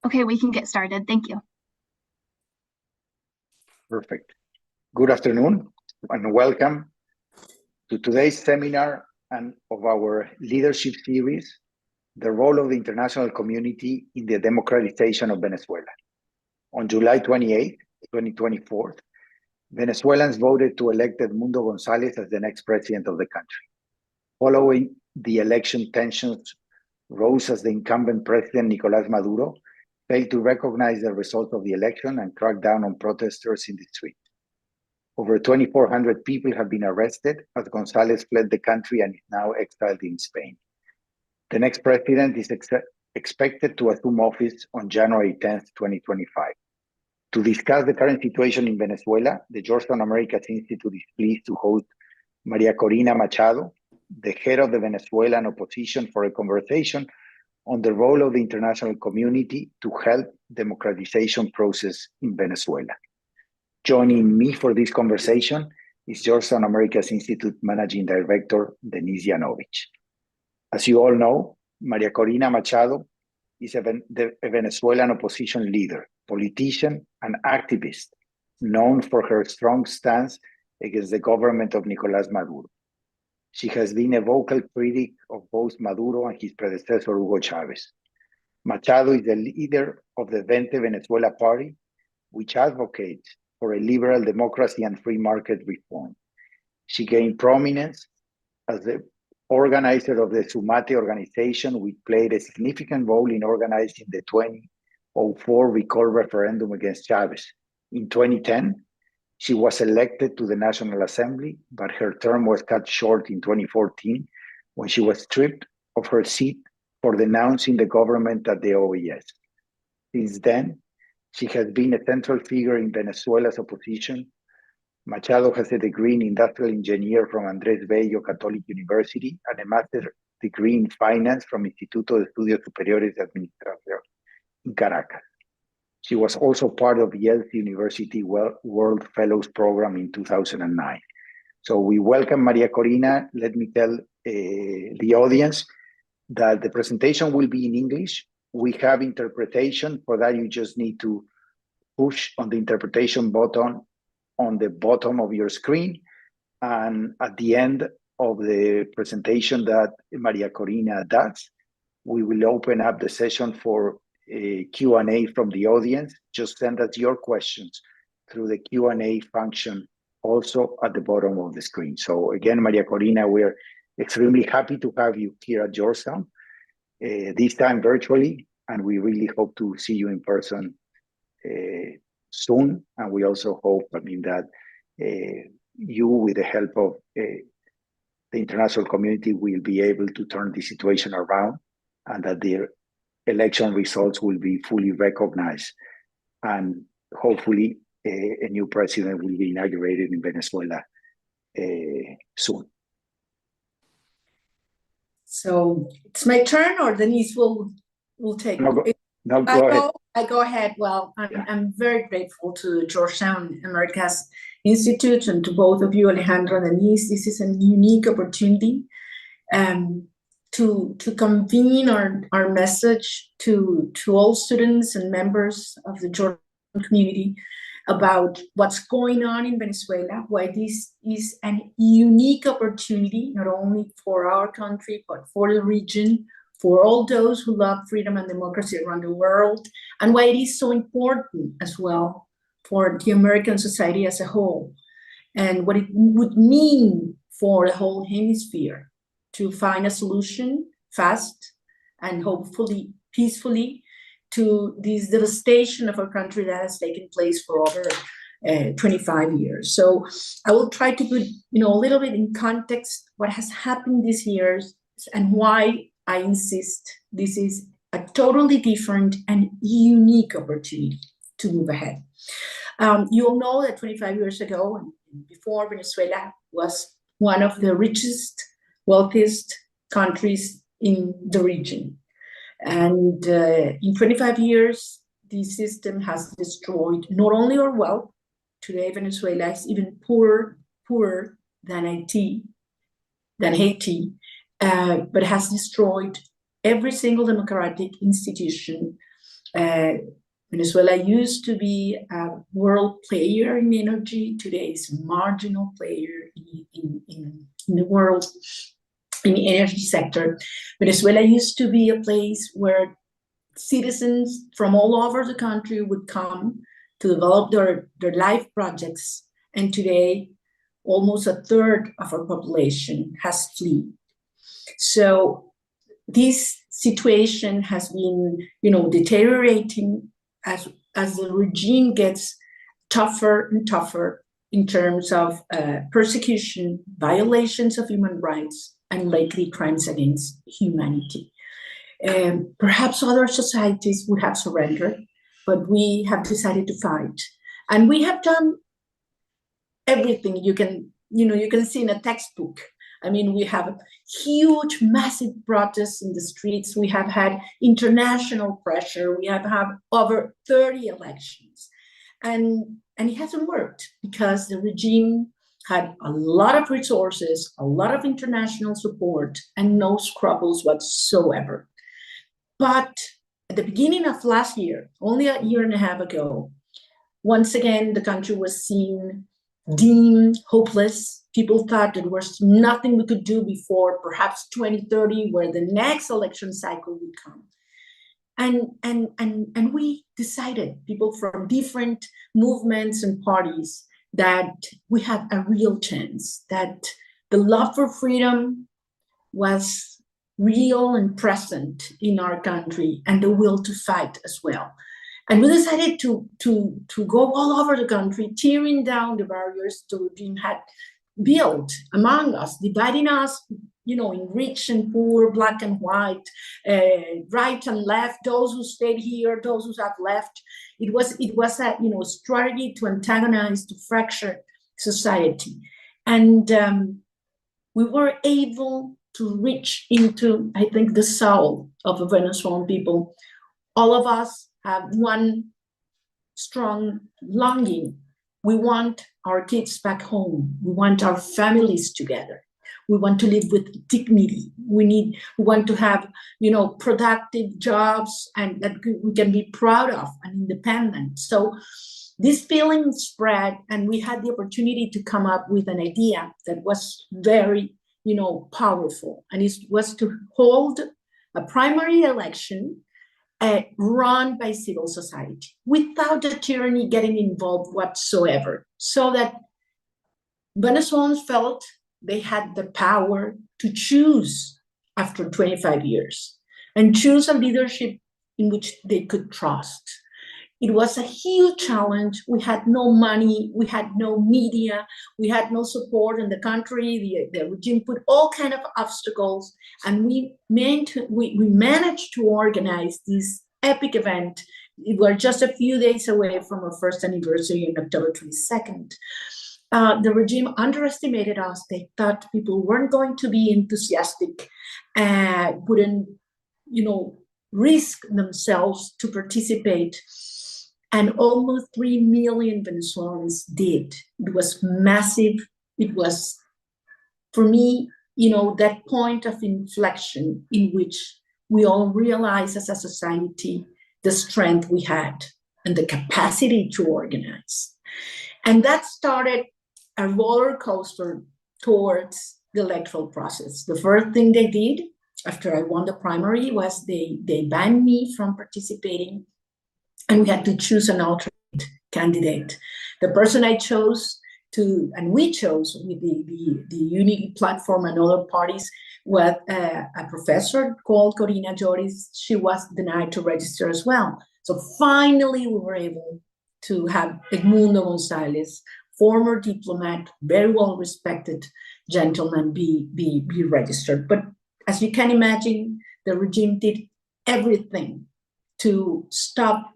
Okay, we can get started. Thank you. Perfect. Good afternoon and welcome to today's seminar and of our leadership series, The Role of the International Community in the Democratization of Venezuela. On July 28, 2024, Venezuelans voted to elect Edmundo González as the next president of the country. Following the election, tensions rose as the incumbent president, Nicolás Maduro, failed to recognize the result of the election and cracked down on protesters in the street. Over 2,400 people have been arrested as González fled the country and is now exiled in Spain. The next president is expected to assume office on January 10th, 2025. To discuss the current situation in Venezuela, the Georgetown Americas Institute is pleased to host Maria Corina Machado, the head of the Venezuelan opposition, for a conversation on the role of the international community to help democratization process in Venezuela. Joining me for this conversation is Georgetown Americas Institute Managing Director, Denise Yanovich. As you all know, Maria Corina Machado is a Venezuelan opposition leader, politician, and activist, known for her strong stance against the government of Nicolás Maduro. She has been a vocal critic of both Maduro and his predecessor, Hugo Chavez. Machado is the leader of the Vente Venezuela party, which advocates for a liberal democracy and free market reform. She gained prominence as the organizer of the Sumate organization, which played a significant role in organizing the 2004 recall referendum against Chavez. In 2010, she was elected to the National Assembly, but her term was cut short in 2014 when she was stripped of her seat for denouncing the government at the OAS. Since then, she has been a central figure in Venezuela's opposition. Machado has a degree in industrial engineer from Andrés Bello Catholic University and a master's degree in finance from Instituto de Estudios Superiores de Administración in Caracas. She was also part of Yale's University World Fellows Program in 2009. So we welcome Maria Corina. Let me tell the audience that the presentation will be in English. We have interpretation. For that, you just need to push on the interpretation button on the bottom of your screen. And at the end of the presentation that Maria Corina does, we will open up the session for a Q&A from the audience. Just send us your questions through the Q&A function also at the bottom of the screen. So again, Maria Corina, we're extremely happy to have you here at Georgetown, this time virtually, and we really hope to see you in person soon. And we also hope, that you, with the help of the international community, will be able to turn the situation around and that the election results will be fully recognized. And hopefully a new president will be inaugurated in Venezuela soon. So it's my turn, or Denise will take it? No, go ahead. I go ahead. Well, I'm very grateful to Georgetown Americas Institute and to both of you, Alejandro and Denise. This is a unique opportunity to convene our message to all students and members of the Georgetown community about what's going on in Venezuela, why this is a unique opportunity, not only for our country, but for the region, for all those who love freedom and democracy around the world, and why it is so important as well for the American society as a whole, and what it would mean for the whole hemisphere to find a solution fast and hopefully peacefully to this devastation of our country that has taken place for over 25 years. So I will try to put, a little bit in context what has happened these years and why I insist this is a totally different and unique opportunity to move ahead. You all know that 25 years ago, and before, Venezuela was one of the richest, wealthiest countries in the region. And in 25 years, the system has destroyed not only our wealth. Today, Venezuela is even poorer than Haiti, but has destroyed every single democratic institution, Venezuela used to be a world player in energy. Today is a marginal player in the world in the energy sector. Venezuela used to be a place where citizens from all over the country would come to develop their life projects. And today, almost a third of our population has fled. So this situation has been, deteriorating as the regime gets tougher and tougher in terms of persecution, violations of human rights, and lately crimes against humanity. Perhaps other societies would have surrendered, but we have decided to fight. And we have done everything you can see in a textbook. I mean, we have huge, massive protests in the streets. We have had international pressure. We have had over 30 elections. And it hasn't worked because the regime had a lot of resources, a lot of international support, and no scruples whatsoever. But at the beginning of last year, only a year and a half ago, once again, the country was deemed hopeless. People thought there was nothing we could do before perhaps 2030, where the next election cycle would come. And we decided, people from different movements and parties, that we have a real chance, that the love for freedom was real and present in our country, and the will to fight as well. And we decided to go all over the country, tearing down the barriers the regime had built among us, dividing us, in rich and poor, black and white, right and left, those who stayed here, those who have left. It was a strategy to antagonize, to fracture society. And we were able to reach into, I think, the soul of the Venezuelan people. All of us have one strong longing. We want our kids back home. We want our families together. We want to live with dignity. We want to have, productive jobs and that we can be proud of and independent. So this feeling spread, and we had the opportunity to come up with an idea that was very, powerful. And it was to hold a primary election run by civil society without the tyranny getting involved whatsoever, so that Venezuelans felt they had the power to choose after 25 years and choose a leadership in which they could trust. It was a huge challenge. We had no money, we had no media, we had no support in the country. The regime put all kinds of obstacles, and we managed to organize this epic event. We were just a few days away from our first anniversary on October 22nd. The regime underestimated us. They thought people weren't going to be enthusiastic, wouldn't, risk themselves to participate. And almost 3 million Venezuelans did. It was massive. It was, for me, that point of inflection in which we all realized as a society the strength we had and the capacity to organize. And that started a roller coaster towards the electoral process. The first thing they did after I won the primary was they banned me from participating, and we had to choose an alternate candidate. The person I chose we chose with the Unity platform and other parties, was a professor called Corina Joris. She was denied to register as well. So finally, we were able to have Edmundo Gonzalez, former diplomat, very well respected gentleman, be registered. But as you can imagine, the regime did everything to stop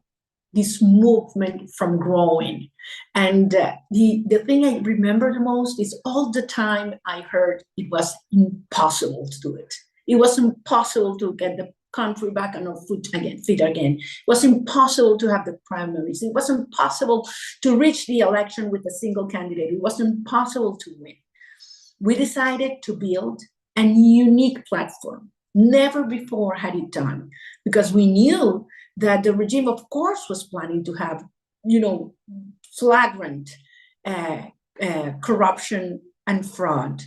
this movement from growing. And the thing I remember the most is all the time I heard it was impossible to do it. It was impossible to get the country back on our feet again. It was impossible to have the primaries. It was impossible to reach the election with a single candidate. It was impossible to win. We decided to build a unique platform, Never before had it done, because we knew that the regime, of course, was planning to have, flagrant corruption and fraud.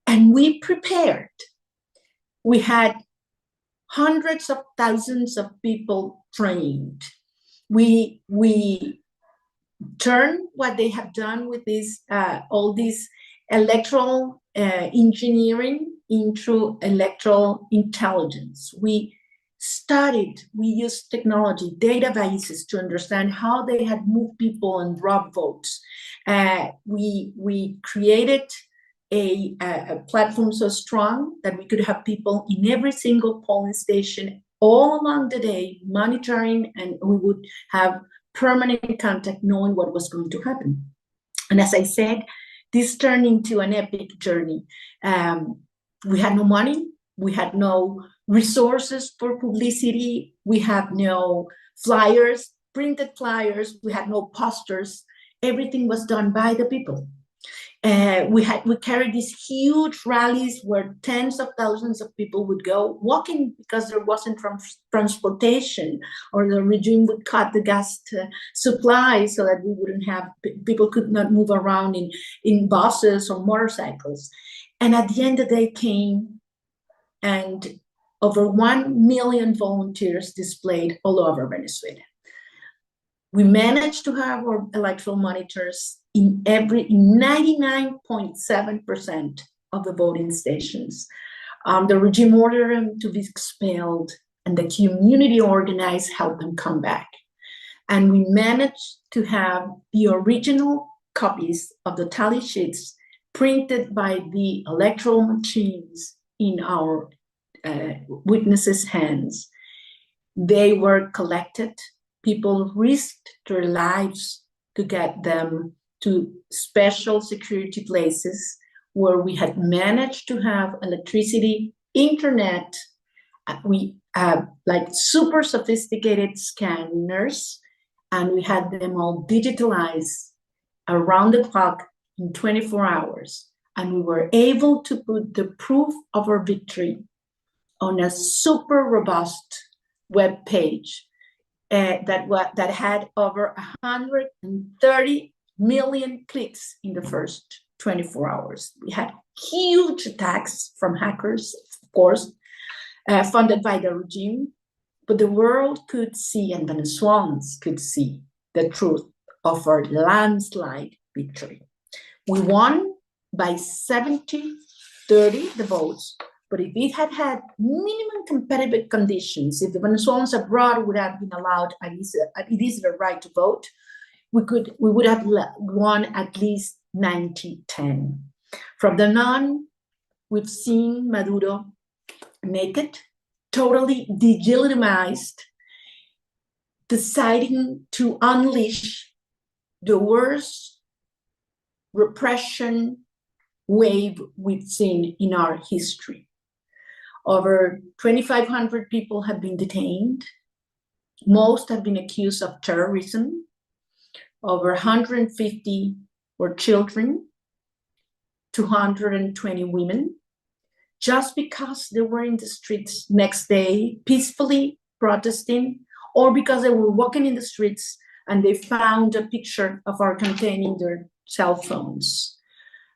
And we prepared. We had hundreds of thousands of people trained. We turned what they have done with this, all this electoral engineering into electoral intelligence. We used technology, databases to understand how they had moved people and robbed votes. We created a platform so strong that we could have people in every single polling station all along the day monitoring, and we would have permanent contact knowing what was going to happen. And as I said, this turned into an epic journey. We had no money, we had no resources for publicity, we had no flyers, printed flyers, we had no posters. Everything was done by the people. We carried these huge rallies where tens of thousands of people would go walking because there wasn't transportation, or the regime would cut the gas supply so that we wouldn't have, people could not move around in buses or motorcycles. And at the end of the day came, and over 1 million volunteers displayed all over Venezuela. We managed to have our electoral monitors in 99.7% of the voting stations. The regime ordered them to be expelled, and the community organized helped them come back. And we managed to have the original copies of the tally sheets printed by the electoral machines in our witnesses' hands. They were collected. People risked their lives to get them to special security places where we had managed to have electricity, internet. We have like super sophisticated scanners, and we had them all digitalized around the clock in 24 hours. And we were able to put the proof of our victory on a super robust web page that had over 130 million clicks in the first 24 hours. We had huge attacks from hackers, of course, funded by the regime, but the world could see, and Venezuelans could see, the truth of our landslide victory. We won by 70-30 the votes, but if it had had minimum competitive conditions, if the Venezuelans abroad would have been allowed, it is their right to vote, we would have won at least 90-10. From then on, we've seen Maduro naked, totally delegitimized, deciding to unleash the worst repression wave we've seen in our history. Over 2,500 people have been detained. Most have been accused of terrorism. Over 150 were children, 220 women, just because they were in the streets next day peacefully protesting, or because they were walking in the streets and they found a picture of our campaign in their cell phones.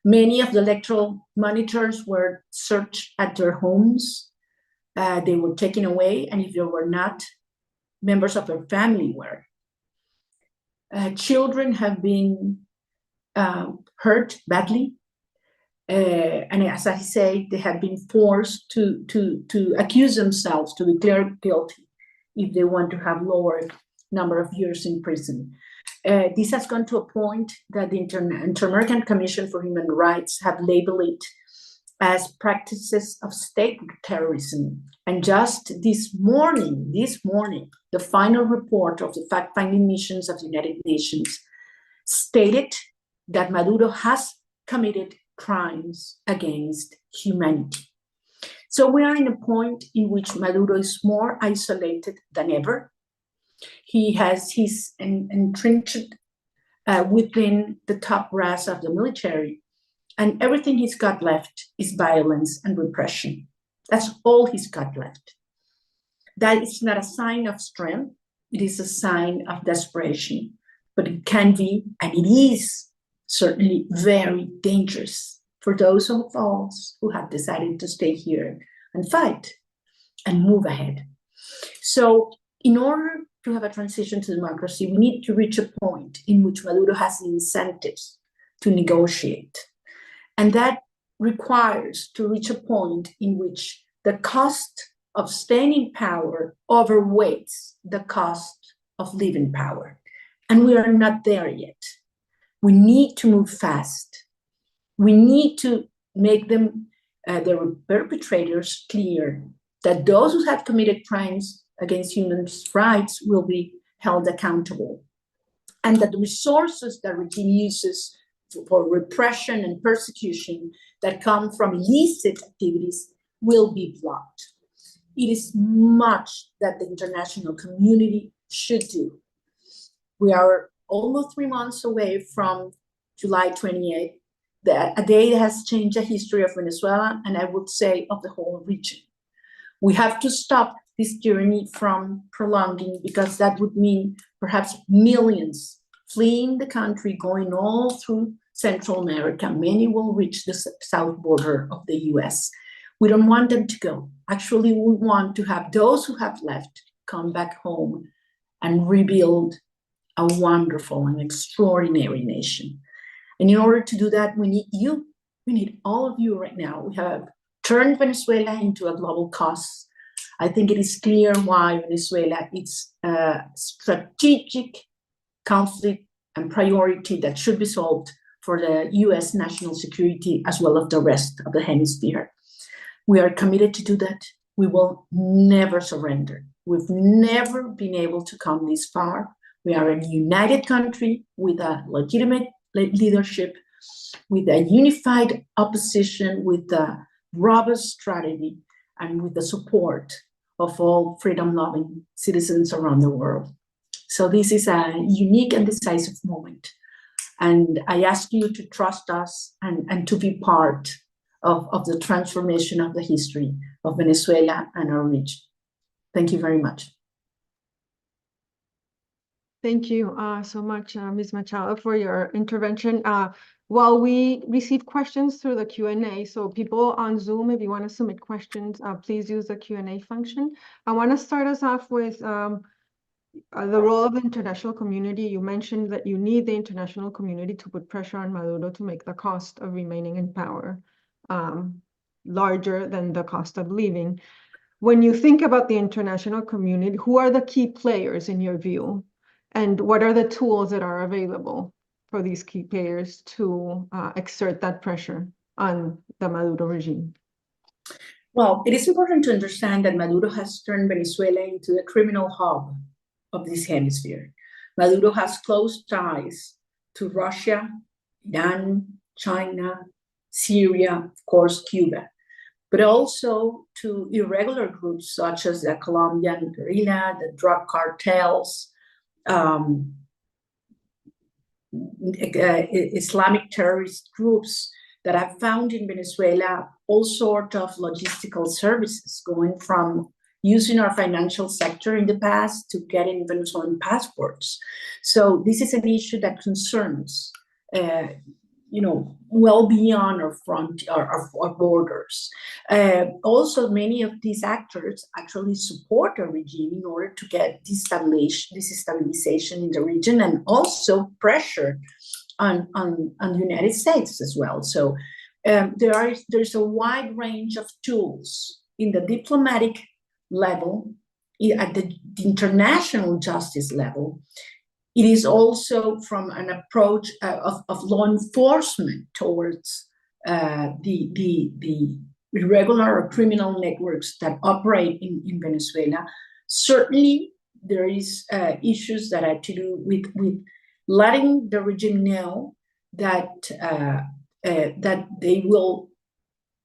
Many of the electoral monitors were searched at their homes. They were taken away, and if they were not, members of their family were. Children have been hurt badly. And as I say, they have been forced to accuse themselves, to declare guilty if they want to have lower number of years in prison. This has gone to a point that the Inter-American Commission for Human Rights have labeled it as practices of state terrorism. And just this morning, the final report of the fact-finding missions of the United Nations stated that Maduro has committed crimes against humanity. So we are in a point in which Maduro is more isolated than ever. He's entrenched within the top brass of the military, and everything he's got left is violence and repression. That's all he's got left. That is not a sign of strength. It is a sign of desperation, but it can be, and it is certainly very dangerous for those of us who have decided to stay here and fight and move ahead. So in order to have a transition to democracy, we need to reach a point in which Maduro has incentives to negotiate. And that requires to reach a point in which the cost of staying in power overweights the cost of leaving power. And we are not there yet. We need to move fast. We need to make them, the perpetrators, clear that those who have committed crimes against human rights will be held accountable, and that the resources that regime uses for repression and persecution that come from illicit activities will be blocked. It is much that the international community should do. We are almost 3 months away from July 28th, a day that has changed the history of Venezuela, and I would say of the whole region. We have to stop this journey from prolonging, because that would mean perhaps millions fleeing the country, going all through Central America. Many will reach the south border of the US. We don't want them to go. Actually, we want to have those who have left come back home and rebuild a wonderful and extraordinary nation. And in order to do that, we need you. We need all of you right now. We have turned Venezuela into a global cause. I think it is clear why Venezuela is a strategic conflict and priority that should be solved for the US national security as well as the rest of the hemisphere. We are committed to do that. We will never surrender. We've never been able to come this far. We are a united country with a legitimate leadership, with a unified opposition, with a robust strategy, and with the support of all freedom-loving citizens around the world. So this is a unique and decisive moment. And I ask you to trust us and to be part of the transformation of the history of Venezuela and our region. Thank you very much. Thank you so much, Ms. Machado, for your intervention. While we receive questions through the Q&A, so people on Zoom, if you want to submit questions, please use the Q&A function. I want to start us off with the role of the international community. You mentioned that you need the international community to put pressure on Maduro to make the cost of remaining in power larger than the cost of leaving. When you think about the international community, who are the key players in your view? And what are the tools that are available for these key players to exert that pressure on the Maduro regime? Well, it is important to understand that Maduro has turned Venezuela into the criminal hub of this hemisphere. Maduro has close ties to Russia, Iran, China, Syria, of course, Cuba, but also to irregular groups such as the Colombian guerrilla, the drug cartels, Islamic terrorist groups that have found in Venezuela all sorts of logistical services, going from using our financial sector in the past to getting Venezuelan passports. So this is an issue that concerns, well beyond our our borders. Also, many of these actors actually support a regime in order to get destabilization in the region, and also pressure on the United States as well. So there's a wide range of tools in the diplomatic level, at the international justice level. It is also from an approach of law enforcement towards the irregular or criminal networks that operate in Venezuela. Certainly, there is issues that are to do with letting the regime know that that they will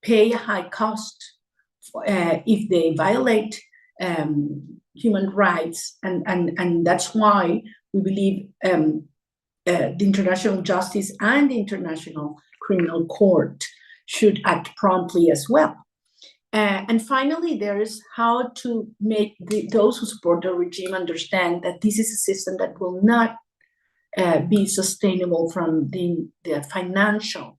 pay a high cost if they violate human rights, and that's why we believe the international justice and the International Criminal Court should act promptly as well. And finally, there is how to make those who support the regime understand that this is a system that will not be sustainable from the financial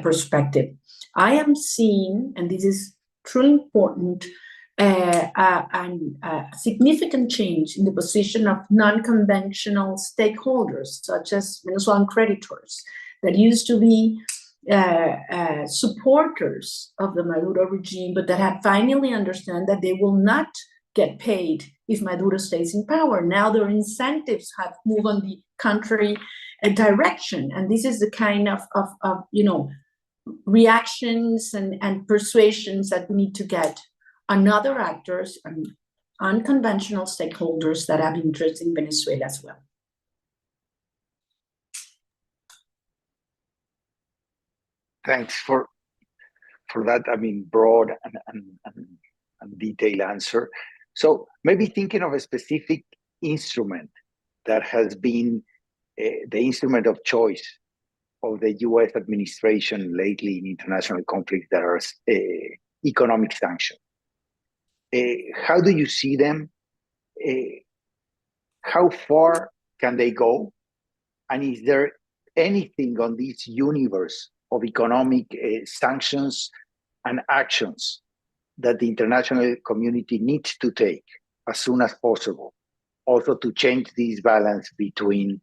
perspective. I am seeing, and this is truly important, a significant change in the position of non-conventional stakeholders, such as Venezuelan creditors, that used to be supporters of the Maduro regime, but that have finally understand that they will not get paid if Maduro stays in power. Now their incentives have moved on the contrary direction, and this is the kind of reactions and persuasions that we need to get on other actors and unconventional stakeholders that have interest in Venezuela as well. Thanks for that, broad and detailed answer. So maybe thinking of a specific instrument that has been the instrument of choice of the U.S. administration lately in international conflicts, that are economic sanctions. How do you see them? How far can they go? And is there anything on this universe of economic sanctions and actions that the international community needs to take as soon as possible, also to change this balance between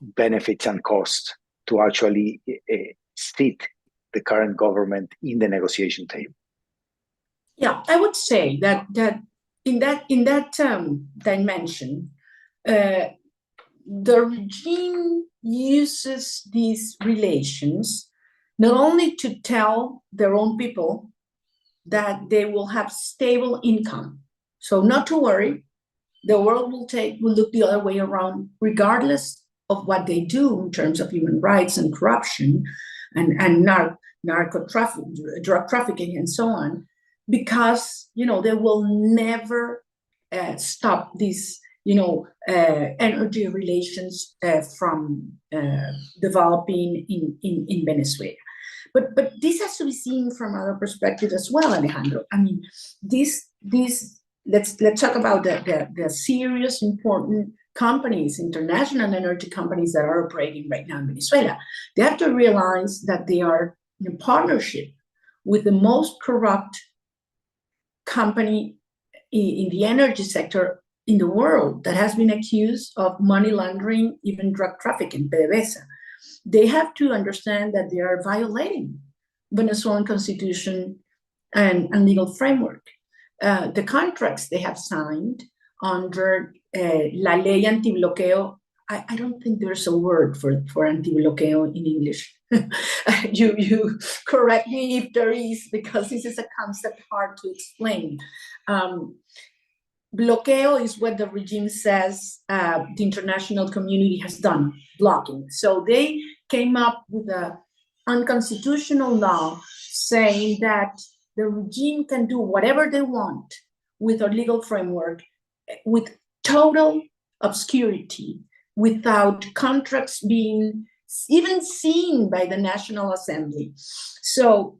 benefits and costs, to actually sit the current government in the negotiation table? Yeah, I would say that in that dimension, the regime uses these relations not only to tell their own people that they will have stable income, so not to worry, the world will look the other way around, regardless of what they do in terms of human rights and corruption and drug trafficking and so on, because they will never stop these energy relations from developing in Venezuela. But this has to be seen from other perspectives as well, Alejandro. I mean, let's talk about the serious, important companies, international energy companies that are operating right now in Venezuela. They have to realize that they are in partnership with the most corrupt company in the energy sector in the world, that has been accused of money laundering, even drug trafficking, PDVSA. They have to understand that they are violating Venezuelan constitution and legal framework. The contracts they have signed under La Ley Antibloqueo, I don't think there's a word for antibloqueo in English. You correct me if there is, because this is a concept hard to explain. Bloqueo is what the regime says the international community has done, blocking. So they came up with an unconstitutional law saying that the regime can do whatever they want with our legal framework, with total obscurity, without contracts being even seen by the National Assembly. So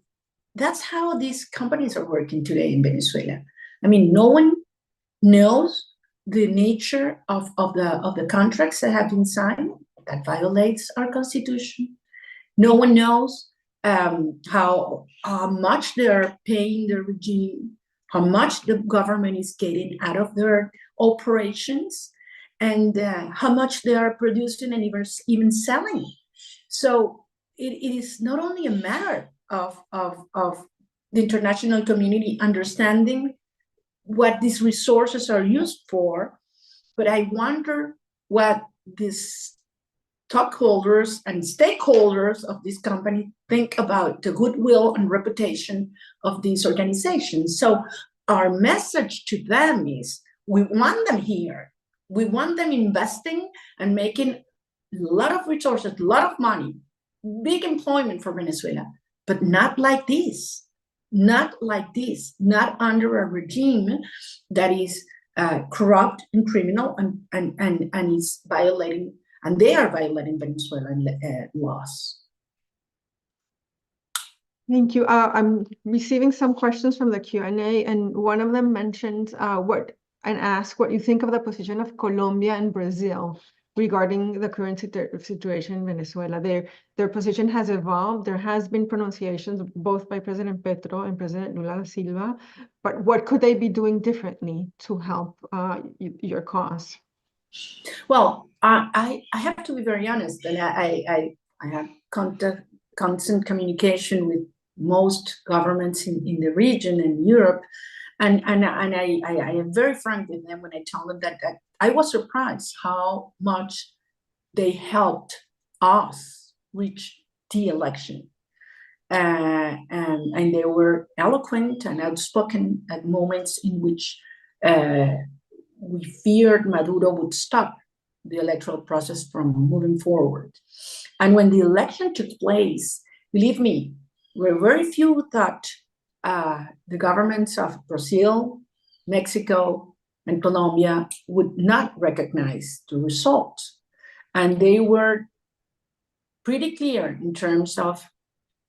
that's how these companies are working today in Venezuela. I mean, no one knows the nature of the contracts that have been signed. That violates our constitution. No one knows how much they are paying the regime, how much the government is getting out of their operations, and how much they are producing and even selling. So it is not only a matter of the international community understanding what these resources are used for, but I wonder what these stockholders and stakeholders of this company think about the goodwill and reputation of these organizations. So our message to them is, we want them here. We want them investing and making a lot of resources, a lot of money, big employment for Venezuela, but not like this. Not like this, not under a regime that is corrupt and criminal and is violating, and they are violating Venezuelan laws. Thank you. I'm receiving some questions from the Q&A, and one of them mentioned asked what you think of the position of Colombia and Brazil regarding the current situation in Venezuela. Their position has evolved. There has been pronunciations both by President Petro and President Lula da Silva, but what could they be doing differently to help your cause? Well, I have to be very honest, and I have constant communication with most governments in the region and Europe, and I am very frank with them when I tell them that I was surprised how much they helped us reach the election. And they were eloquent and outspoken at moments in which we feared Maduro would stop the electoral process from moving forward. And when the election took place, believe me, where very few thought the governments of Brazil, Mexico, and Colombia would not recognize the results. And they were pretty clear in terms of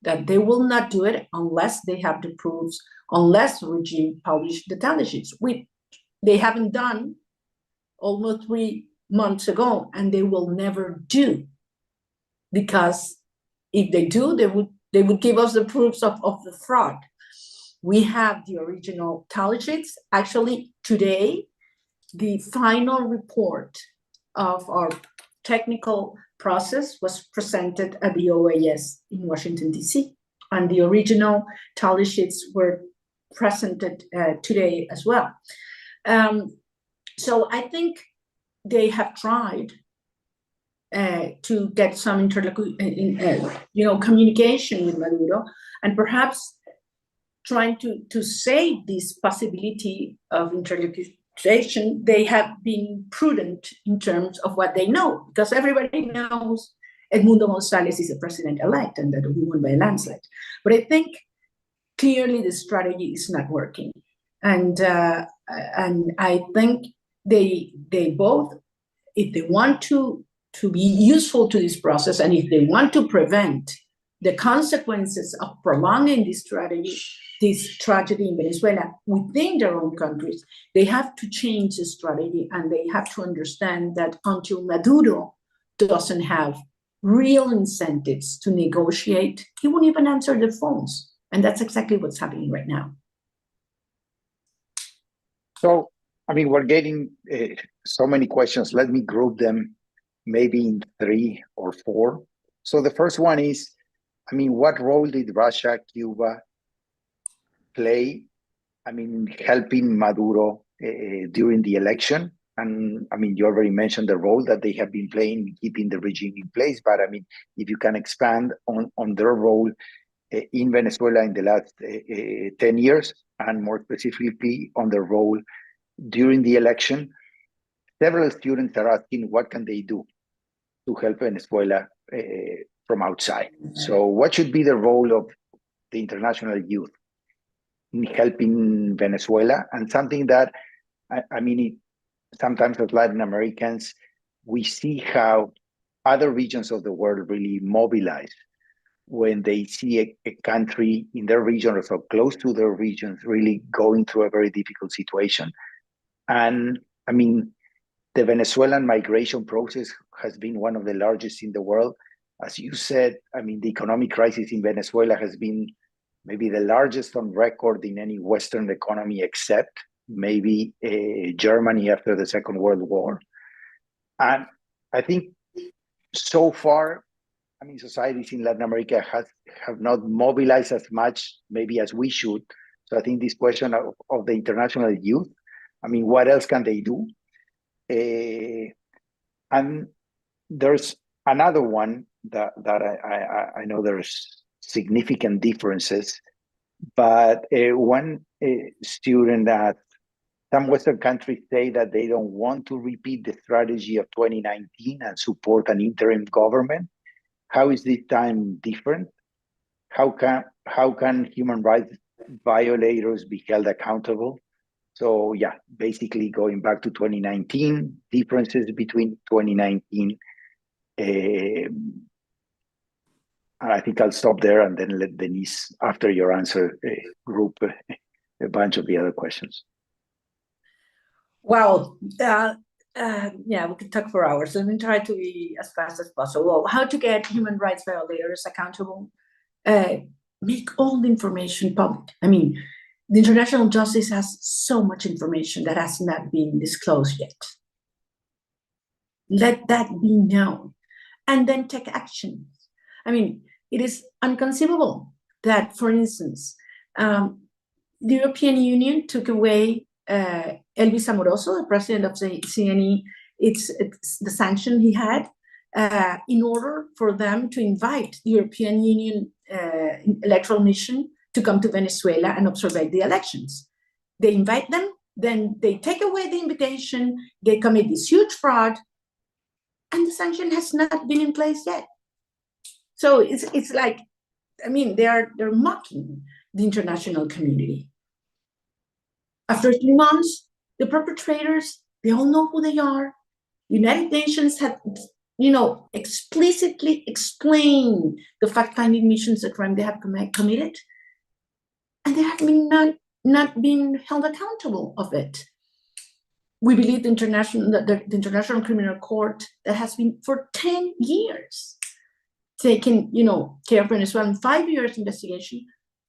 that they will not do it unless they have the proofs, unless the regime published the tally sheets, which they haven't done almost 3 months ago, and they will never do. Because if they do, they would give us the proofs of the fraud. We have the original tally sheets. Actually, today, the final report of our technical process was presented at the OAS in Washington, D.C., and the original tally sheets were presented today as well. So I think they have tried to get some communication with Maduro, and perhaps trying to save this possibility of interlocution. They have been prudent in terms of what they know, because everybody knows Edmundo González is a president-elect and that we won by a landslide. But I think clearly the strategy is not working, and I think they both, if they want to be useful to this process, and if they want to prevent the consequences of prolonging this tragedy in Venezuela within their own countries, they have to change the strategy, and they have to understand that until Maduro doesn't have real incentives to negotiate, he won't even answer their phones. And that's exactly what's happening right now. So, I mean, we're getting so many questions. Let me group them maybe in 3 or 4. So the first one is, I mean, what role did Russia, Cuba play, I mean, helping Maduro during the election? And I mean, you already mentioned the role that they have been playing, keeping the regime in place. But I mean, if you can expand on their role in Venezuela in the last 10 years, and more specifically on their role during the election. Several students are asking what can they do to help Venezuela from outside. So what should be the role of the international youth in helping Venezuela? And something that, I mean, sometimes as Latin Americans, we see how other regions of the world really mobilize when they see a country in their region or so close to their regions really going through a very difficult situation. And I mean, the Venezuelan migration process has been one of the largest in the world. As you said, I mean, the economic crisis in Venezuela has been maybe the largest on record in any Western economy, except maybe Germany after the Second World War. And I think so far, I mean, societies in Latin America have not mobilized as much maybe as we should. So I think this question of the international youth, I mean, what else can they do? And there's another one that I know there's significant differences, but one student that some Western countries say that they don't want to repeat the strategy of 2019 and support an interim government. How is this time different? How can human rights violators be held accountable? So yeah, basically going back to 2019, differences between 2019 and I think I'll stop there and then let Denise, after your answer, group a bunch of the other questions. Well, yeah, we could talk for hours. Let me try to be as fast as possible. Well, how to get human rights violators accountable? Make all the information public. I mean, the international justice has so much information that has not been disclosed yet. Let that be known, and then take action. I mean, it is inconceivable that, for instance, the European Union took away Elvis Amoroso, the president of the CNE, it's the sanction he had, in order for them to invite the European Union electoral mission to come to Venezuela and observe the elections. They invite them, then they take away the invitation, they commit this huge fraud, and the sanction has not been in place yet. So it's like, I mean, they're mocking the international community. After 3 months, the perpetrators, they all know who they are. United Nations have, explicitly explained the fact-finding missions, the crime they have committed, and they have been not been held accountable of it. We believe the International Criminal Court that has been for 10 years taking, care of Venezuela, in 5 years investigation,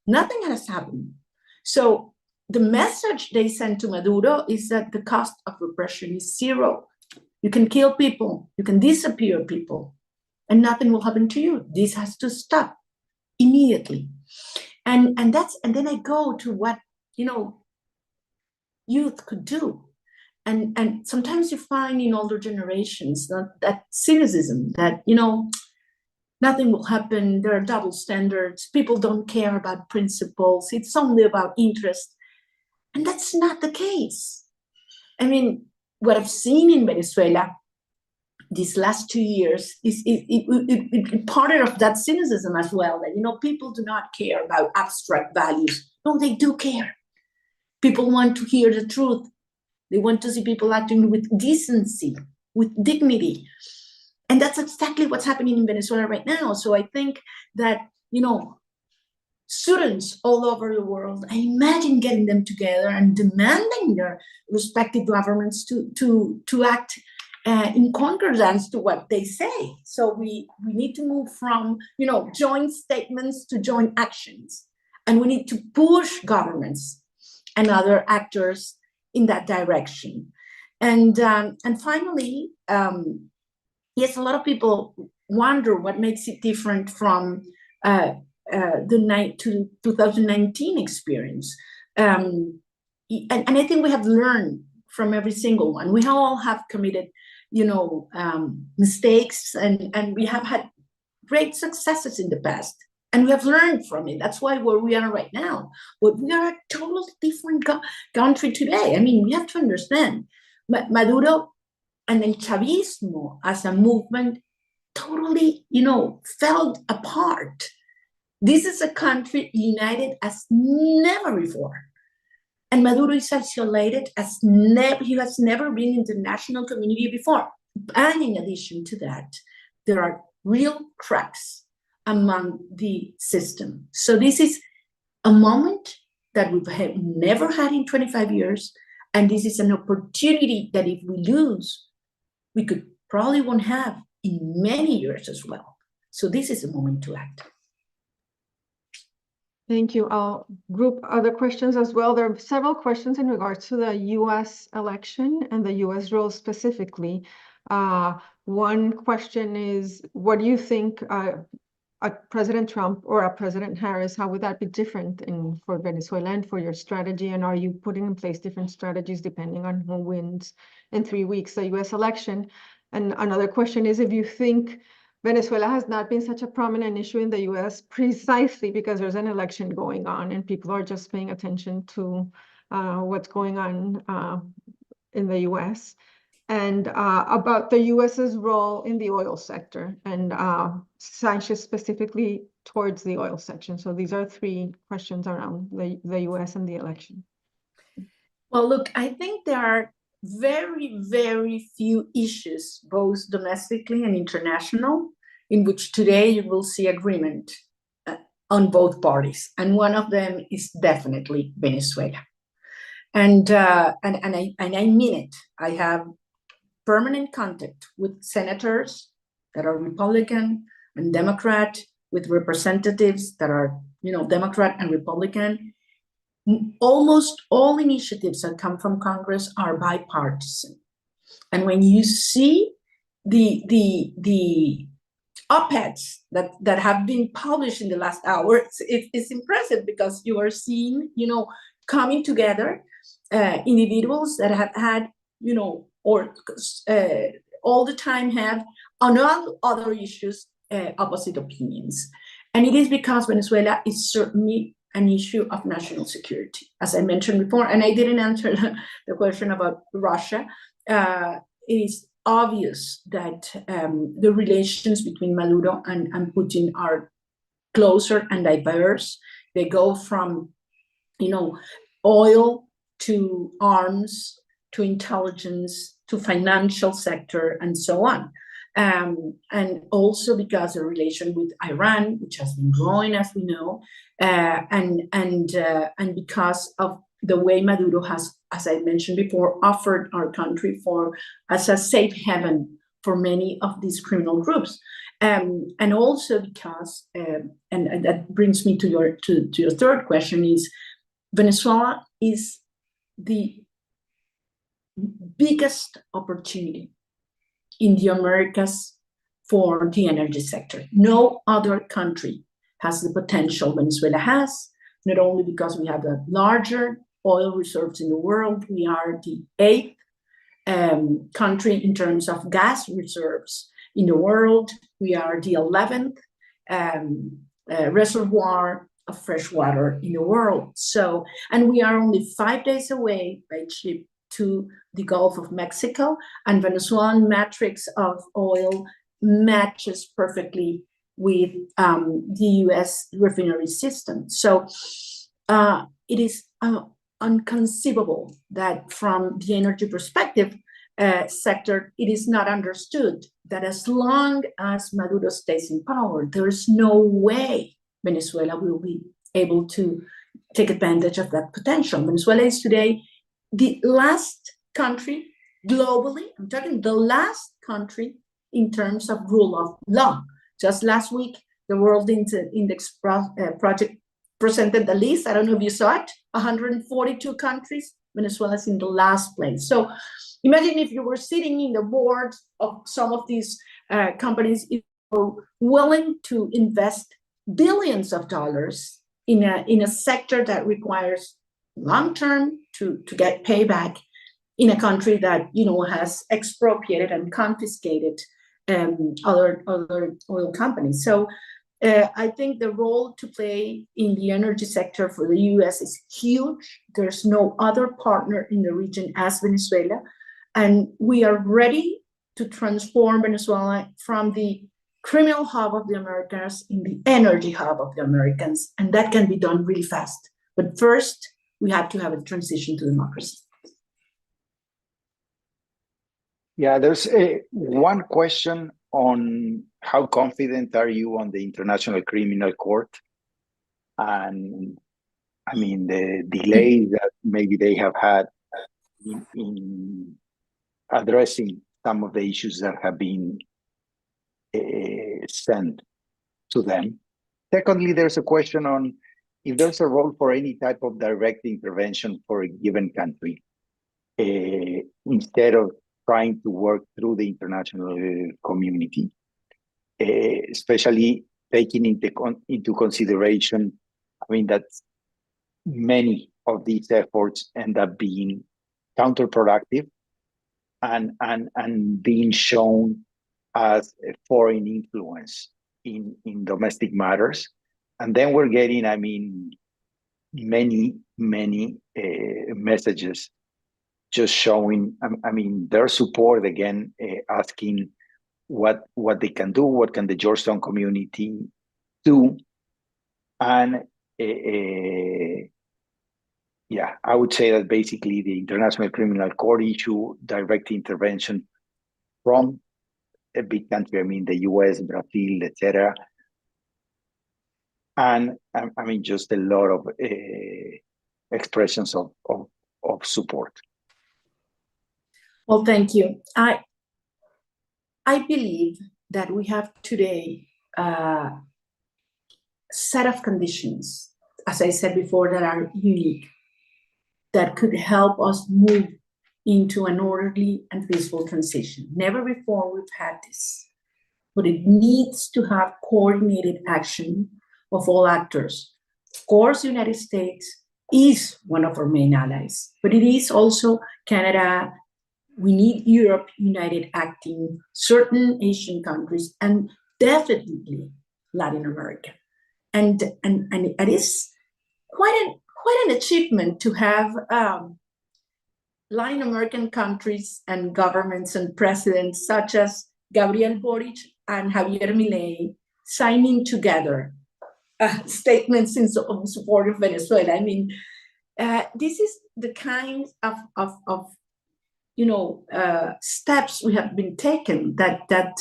nothing has happened. So the message they send to Maduro is that the cost of repression is zero. You can kill people, you can disappear people, and nothing will happen to you. This has to stop immediately. And then I go to what youth could do. And sometimes you find in older generations that cynicism, that nothing will happen, there are double standards, people don't care about principles, it's only about interest. And that's not the case. I mean, what I've seen in Venezuela these last 2 years is part of that cynicism as well, that people do not care about abstract values. No, they do care. People want to hear the truth. They want to see people acting with decency, with dignity. And that's exactly what's happening in Venezuela right now. So I think that, students all over the world, I imagine getting them together and demanding their respective governments to act in concordance to what they say. So we need to move from, joint statements to joint actions. And we need to push governments and other actors in that direction. And finally, yes, a lot of people wonder what makes it different from the 2019 experience. And I think we have learned from every single one. We all have committed, mistakes, and we have had great successes in the past. And we have learned from it. That's why where we are right now. But we are a totally different country today. I mean, we have to understand Maduro and El Chavismo as a movement totally, fell apart. This is a country united as never before. And Maduro is isolated as he has never been in the international community before. And in addition to that, there are real cracks among the system. So this is a moment that we've never had in 25 years. And this is an opportunity that if we lose, we could probably won't have in many years as well. So this is a moment to act. Thank you. I'll group other questions as well. There are several questions in regards to the U.S. election and the U.S. role specifically. One question is, what do you think a President Trump or a President Harris, how would that be different for Venezuela and for your strategy? And are you putting in place different strategies depending on who wins in 3 weeks the U.S. election? And another question is if you think Venezuela has not been such a prominent issue in the U.S. precisely because there's an election going on and people are just paying attention to what's going on in the U.S. and about the U.S.'s role in the oil sector and sanctions specifically towards the oil section. So these are 3 questions around the U.S. and the election. Well, look, I think there are very, very few issues, both domestically and international, in which today you will see agreement on both parties, and one of them is definitely Venezuela. And I mean it. I have permanent contact with senators that are Republican and Democrat, with representatives that are, Democrat and Republican. Almost all initiatives that come from Congress are bipartisan. And when you see the op-eds that have been published in the last hour, it's impressive, because you are seeing, coming together individuals that have had, or all the time have on all other issues opposite opinions. And it is because Venezuela is certainly an issue of national security, as I mentioned before, and I didn't answer the question about Russia. It is obvious that the relations between Maduro and Putin are closer and diverse. They go from, oil to arms, to intelligence, to financial sector, and so on. And also because the relation with Iran, which has been growing, as we know, and because of the way Maduro has, as I mentioned before, offered our country as a safe haven for many of these criminal groups, and also because, and that brings me to your third question, is Venezuela is the biggest opportunity in the Americas for the energy sector. No other country has the potential Venezuela has, not only because we have the larger oil reserves in the world, we are the 8th country in terms of gas reserves in the world, we are the 11th reservoir of fresh water in the world. So, and we are only 5 days away by ship to the Gulf of Mexico, and Venezuelan metrics of oil matches perfectly with the US refinery system. So it is inconceivable that from the energy perspective sector, it is not understood that as long as Maduro stays in power, there's no way Venezuela will be able to take advantage of that potential. Venezuela is today the last country globally, I'm talking the last country in terms of rule of law. Just last week, the World Index Project presented the list. I don't know if you saw it, 142 countries. Venezuela is in the last place. So imagine if you were sitting in the board of some of these companies, if you were willing to invest billions of dollars in a sector that requires long-term to get payback in a country that, has expropriated and confiscated other oil companies. So I think the role to play in the energy sector for the US is huge. There's no other partner in the region as Venezuela. And we are ready to transform Venezuela from the criminal hub of the Americas in the energy hub of the Americans. And that can be done really fast. But first, we have to have a transition to democracy. Yeah, there's one question on how confident are you on the International Criminal Court? And I mean, the delays that maybe they have had in addressing some of the issues that have been sent to them. Secondly, there's a question on if there's a role for any type of direct intervention for a given country, instead of trying to work through the international community, especially taking into consideration, I mean, that many of these efforts end up being counterproductive and being shown as a foreign influence in domestic matters. And then we're getting, I mean, many messages just showing, I mean, their support again, asking what they can do, what can the Georgetown community do, and yeah, I would say that basically the International Criminal Court issue direct intervention from a big country. I mean, the US, Brazil, etc. And I mean, just a lot of expressions of support. Well, thank you. I believe that we have today a set of conditions, as I said before, that are unique, that could help us move into an orderly and peaceful transition. Never before we've had this, but it needs to have coordinated action of all actors. Of course, the United States is one of our main allies, but it is also Canada. We need Europe united acting, certain Asian countries, and definitely Latin America. And it is quite an achievement to have Latin American countries and governments and presidents such as Gabriel Boric and Javier Milei signing together statements in support of Venezuela. I mean, this is the kind of steps we have been taken that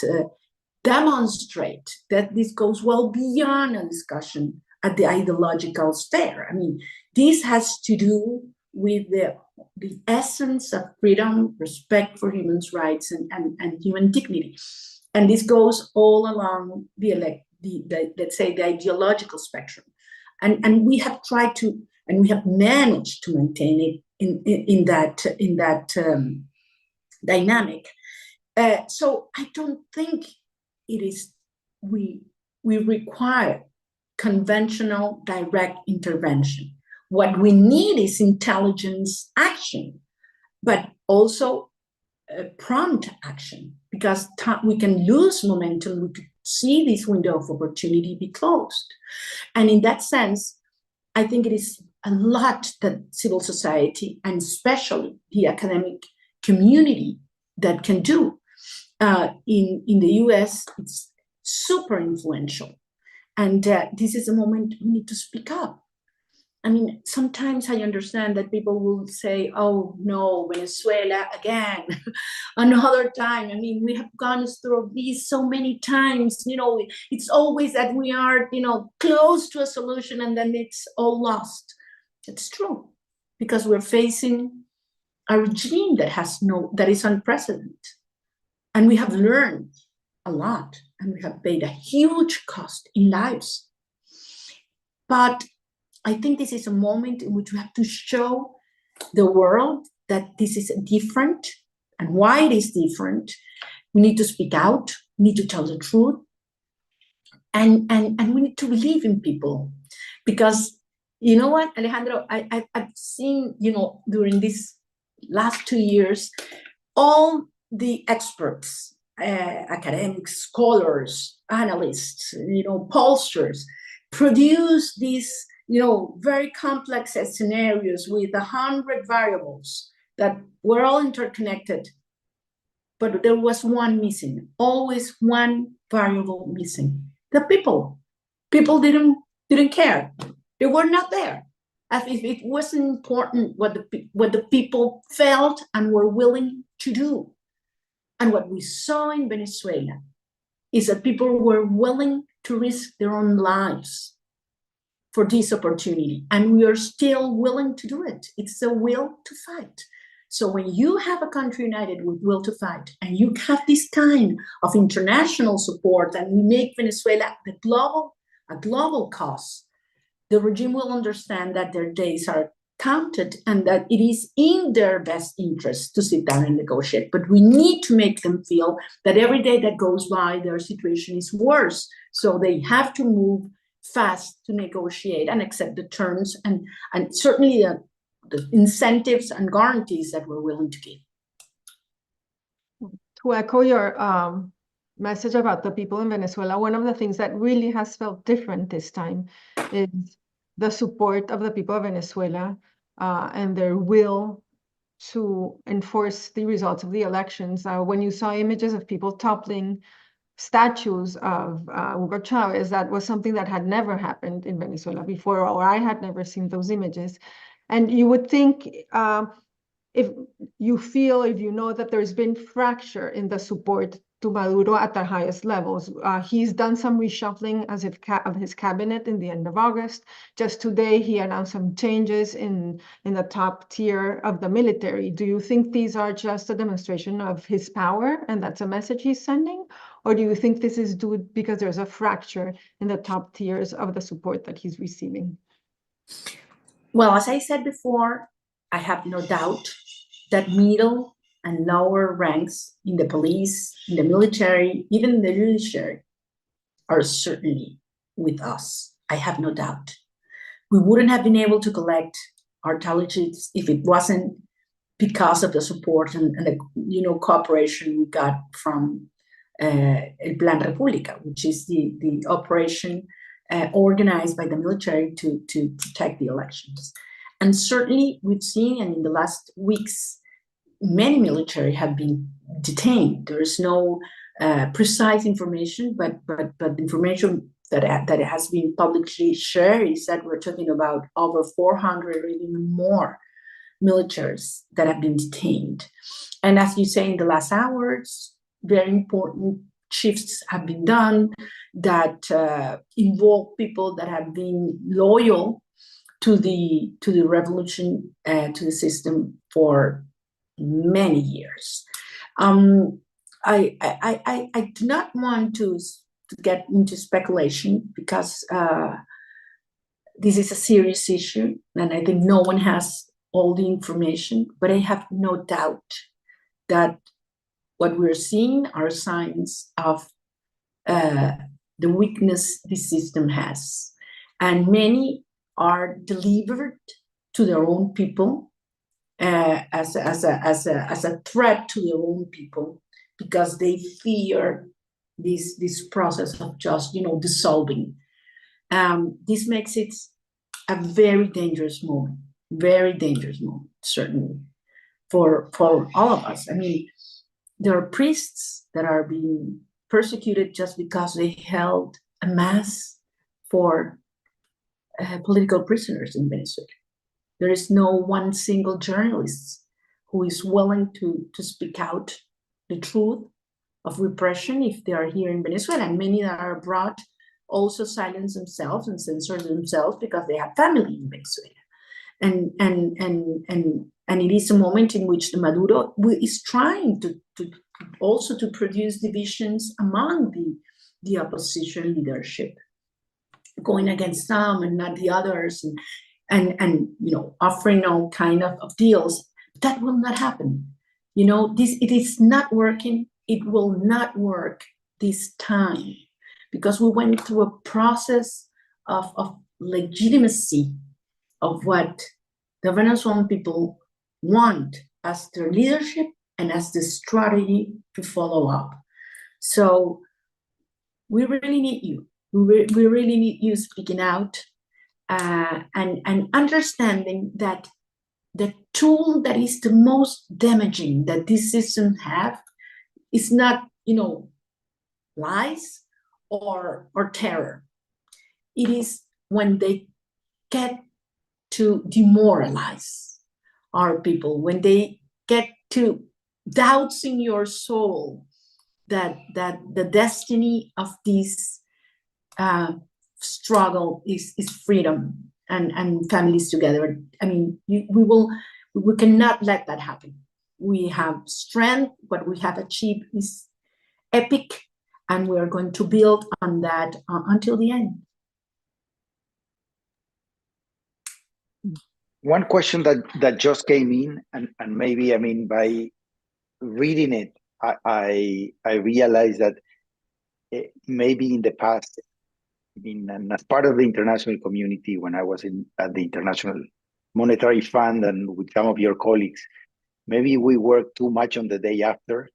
demonstrate that this goes well beyond a discussion at the ideological sphere. I mean, this has to do with the essence of freedom, respect for human rights, and human dignity. And this goes all along the let's say, the ideological spectrum. And we have tried to, and we have managed to maintain it in that dynamic. So I don't think it is we require conventional direct intervention. What we need is intelligence action, but also prompt action, because we can lose momentum. We could see this window of opportunity be closed. And in that sense, I think it is a lot that civil society, and especially the academic community, that can do. In the US, it's super influential. And this is a moment we need to speak up. I mean, sometimes I understand that people will say, oh, no, Venezuela again, another time. I mean, we have gone through this so many times. It's always that we are, close to a solution and then it's all lost. It's true, because we're facing a regime that is unprecedented. And we have learned a lot, and we have paid a huge cost in lives. But I think this is a moment in which we have to show the world that this is different and why it is different. We need to speak out, we need to tell the truth, and we need to believe in people. Because you know what, Alejandro, I've seen, during these last 2 years, all the experts, academics, scholars, analysts, pollsters, produce these very complex scenarios with 100 variables that were all interconnected, but there was one missing, always one variable missing: the people. People didn't care. They were not there. As if it wasn't important what the people felt and were willing to do. And what we saw in Venezuela is that people were willing to risk their own lives for this opportunity. And we are still willing to do it. It's the will to fight. So when you have a country united with will to fight, and you have this kind of international support, and we make Venezuela a global cause, the regime will understand that their days are counted and that it is in their best interest to sit down and negotiate. But we need to make them feel that every day that goes by, their situation is worse. So they have to move fast to negotiate and accept the terms and certainly the incentives and guarantees that we're willing to give. To echo your message about the people in Venezuela, one of the things that really has felt different this time is the support of the people of Venezuela and their will to enforce the results of the elections. When you saw images of people toppling statues of Hugo Chavez, that was something that had never happened in Venezuela before, or I had never seen those images. And you would think, if you know that there's been fracture in the support to Maduro at the highest levels. He's done some reshuffling of his cabinet in the end of August. Just today, he announced some changes in the top tier of the military. Do you think these are just a demonstration of his power and that's a message he's sending? Or do you think this is due because there's a fracture in the top tiers of the support that he's receiving? Well, as I said before, I have no doubt that middle and lower ranks in the police, in the military, even the judiciary, are certainly with us. I have no doubt. We wouldn't have been able to collect our intelligence if it wasn't because of the support and the cooperation we got from El Plan República, which is the operation organized by the military to protect the elections. And certainly we've seen, and in the last weeks, many military have been detained. There is no precise information, but information that has been publicly shared is that we're talking about over 400 or even more militaries that have been detained. And as you say, in the last hours, very important shifts have been done that involve people that have been loyal to the revolution, to the system for many years. I do not want to get into speculation because this is a serious issue, and I think no one has all the information, but I have no doubt that what we're seeing are signs of the weakness this system has. And many are delivered to their own people as a threat to their own people, because they fear this process of just dissolving. This makes it a very dangerous moment, certainly for all of us. I mean, there are priests that are being persecuted just because they held a mass for political prisoners in Venezuela. There is no one single journalist who is willing to speak out the truth of repression if they are here in Venezuela. And many that are abroad also silence themselves and censor themselves because they have family in Venezuela. And it is a moment in which the Maduro is trying to also to produce divisions among the opposition leadership, going against some and not the others, and offering all kind of deals. That will not happen. It is not working. It will not work this time, because we went through a process of legitimacy of what the Venezuelan people want as their leadership and as the strategy to follow up. So we really need you. We really need you speaking out and understanding that the tool that is the most damaging that this system have is not, lies or terror. It is when they get to demoralize our people, when they get to doubts in your soul that the destiny of this struggle is freedom and families together. I mean, we cannot let that happen. We have strength. What we have achieved is epic, and we are going to build on that until the end. One question that just came in, and maybe, by reading it, I realized that maybe in the past, and as part of the international community, when I was at the International Monetary Fund and with some of your colleagues, maybe we worked too much on the day after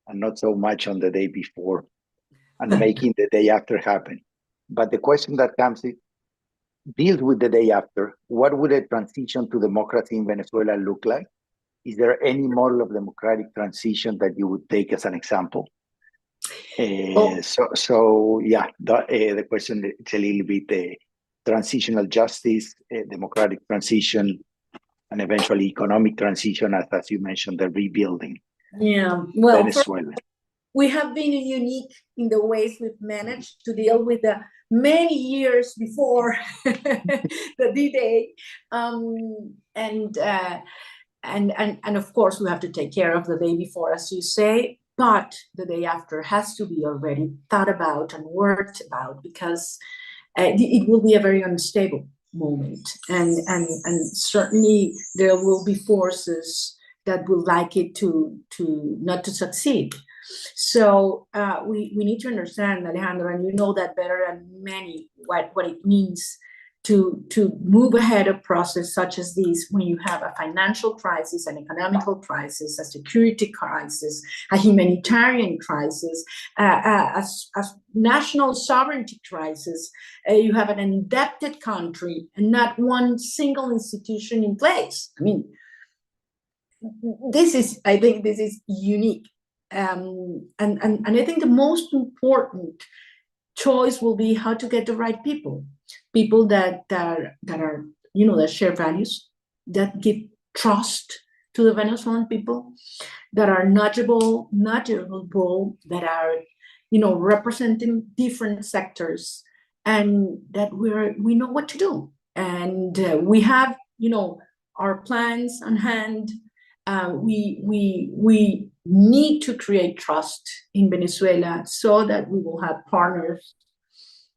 and not so much on the day before, and making the day after happen. But the question that comes in deals with the day after. What would a transition to democracy in Venezuela look like? Is there any model of democratic transition that you would take as an example? So yeah, the question is a little bit transitional justice, democratic transition, and eventually economic transition, as you mentioned, the rebuilding. Yeah, well, Venezuela. we have been unique in the ways we've managed to deal with the many years before the D-Day. And of course, we have to take care of the day before, as you say, but the day after has to be already thought about and worked about, because it will be a very unstable moment. And certainly there will be forces that would like it to not to succeed. So we need to understand, Alejandro, and you know that better than many, what it means to move ahead a process such as this when you have a financial crisis, an economical crisis, a security crisis, a humanitarian crisis, a national sovereignty crisis. You have an indebted country and not one single institution in place. I mean, I think this is unique. And I think the most important choice will be how to get the right people that are, that share values, that give trust to the Venezuelan people, that are knowledgeable, that are, representing different sectors, and that we know what to do. And we have, our plans on hand. We need to create trust in Venezuela so that we will have partners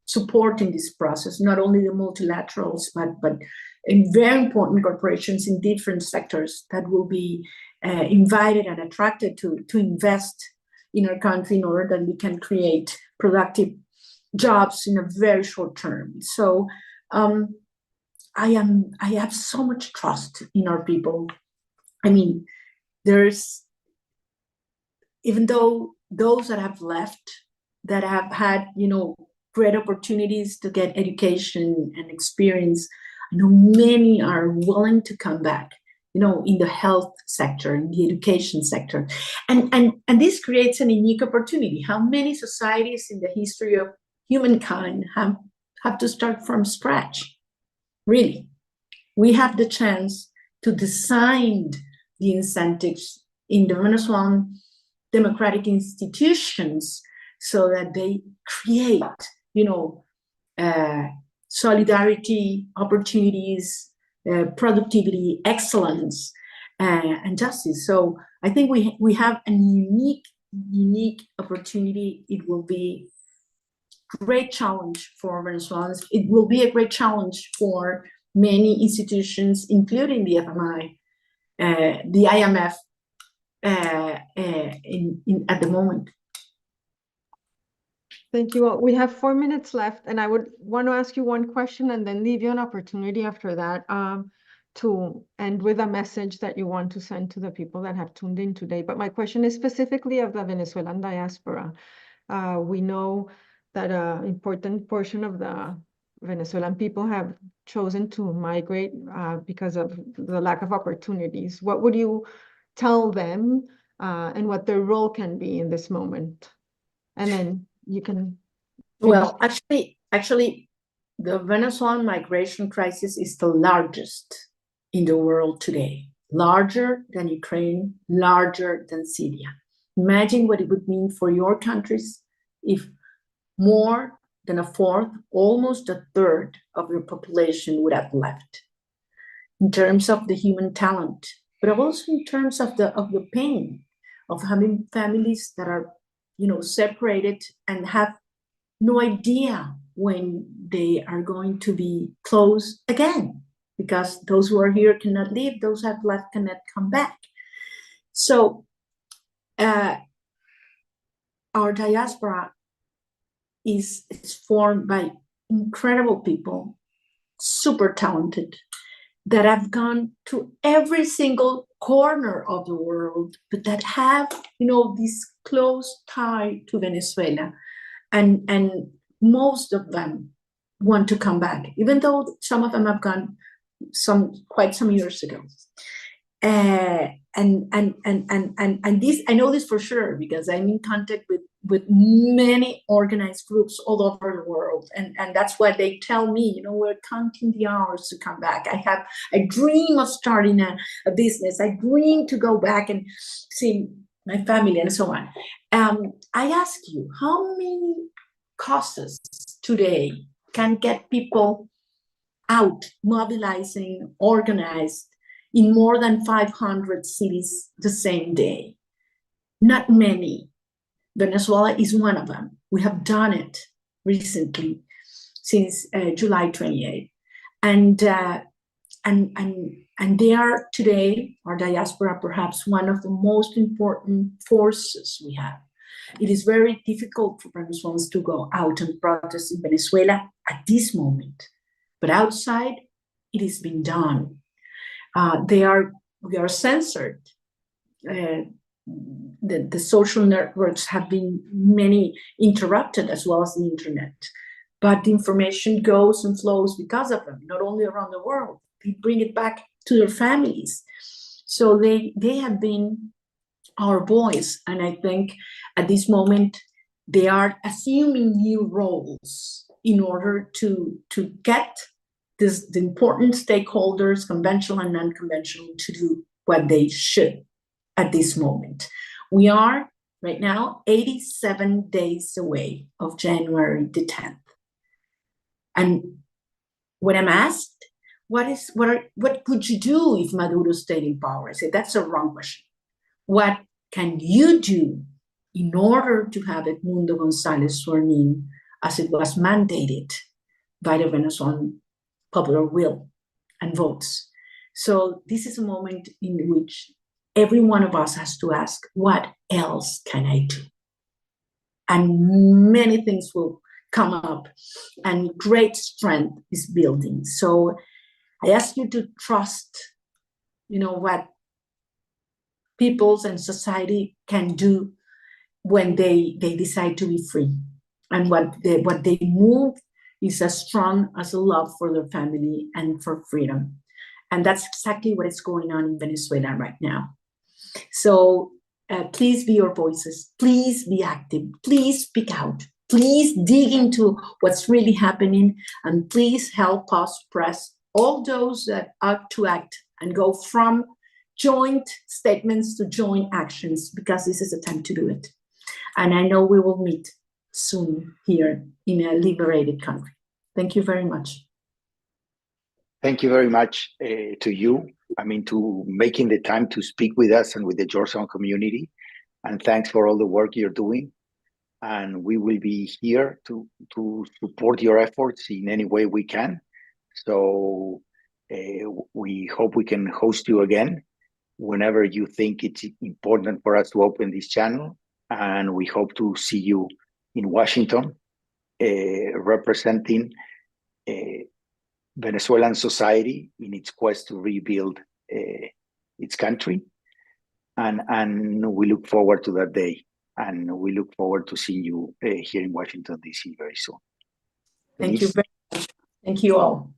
supporting this process, not only the multilaterals, but in very important corporations in different sectors that will be invited and attracted to invest in our country in order that we can create productive jobs in a very short term. So I have so much trust in our people. I mean, even though those that have left, that have had, great opportunities to get education and experience, I know many are willing to come back, in the health sector, in the education sector. And this creates an unique opportunity. How many societies in the history of humankind have to start from scratch? Really, we have the chance to design the incentives in the Venezuelan democratic institutions so that they create, solidarity, opportunities, productivity, excellence, and justice. So I think we have a unique opportunity. It will be a great challenge for Venezuelans. It will be a great challenge for many institutions, including the FMI, the IMF, at the moment. Thank you all. We have 4 minutes left, and I would want to ask you one question and then leave you an opportunity after that to end with a message that you want to send to the people that have tuned in today. But my question is specifically of the Venezuelan diaspora. We know that an important portion of the Venezuelan people have chosen to migrate because of the lack of opportunities. What would you tell them and what their role can be in this moment? And then you can. Well, actually, the Venezuelan migration crisis is the largest in the world today, larger than Ukraine, larger than Syria. Imagine what it would mean for your countries if more than a fourth, almost a third of your population would have left. In terms of the human talent, but also in terms of the pain of having families that are, separated and have no idea when they are going to be close again, because those who are here cannot leave, those who have left cannot come back. So our diaspora is formed by incredible people, super talented, that have gone to every single corner of the world, but that have, this close tie to Venezuela. And most of them want to come back, even though some of them have gone quite some years ago. And this, I know this for sure, because I'm in contact with many organized groups all over the world. And that's why they tell me, we're counting the hours to come back. I dream of starting a business. I dream to go back and see my family, and so on. I ask you, how many causes today can get people out, mobilizing, organized in more than 500 cities the same day? Not many. Venezuela is one of them. We have done it recently, since July 28th. And they are today, our diaspora, perhaps one of the most important forces we have. It is very difficult for Venezuelans to go out and protest in Venezuela at this moment, but outside, it has been done. We are censored. The social networks have been many interrupted, as well as the internet. But the information goes and flows because of them, not only around the world. They bring it back to their families. So they have been our voice. And I think at this moment, they are assuming new roles in order to get the important stakeholders, conventional and non-conventional, to do what they should at this moment. We are right now 87 days away of January the 10th. And when I'm asked, what could you do if Maduro stayed in power? I say, that's a wrong question. What can you do in order to have Edmundo Gonzalez sworn in as it was mandated by the Venezuelan popular will and votes? So this is a moment in which every one of us has to ask, what else can I do? And many things will come up, and great strength is building. So I ask you to trust, what peoples and society can do when they decide to be free. And what they move is as strong as a love for their family and for freedom. And that's exactly what is going on in Venezuela right now. So please be your voices. Please be active. Please speak out. Please dig into what's really happening. And please help us press all those that ought to act and go from joint statements to joint actions, because this is a time to do it. And I know we will meet soon here in a liberated country. Thank you very much. Thank you very much to you. To making the time to speak with us and with the Georgetown community. And thanks for all the work you're doing. And we will be here to support your efforts in any way we can. So we hope we can host you again whenever you think it's important for us to open this channel. And we hope to see you in Washington, representing Venezuelan society in its quest to rebuild its country. And we look forward to that day. And we look forward to seeing you here in Washington, D.C. very soon. Thank you very much. Thank you all.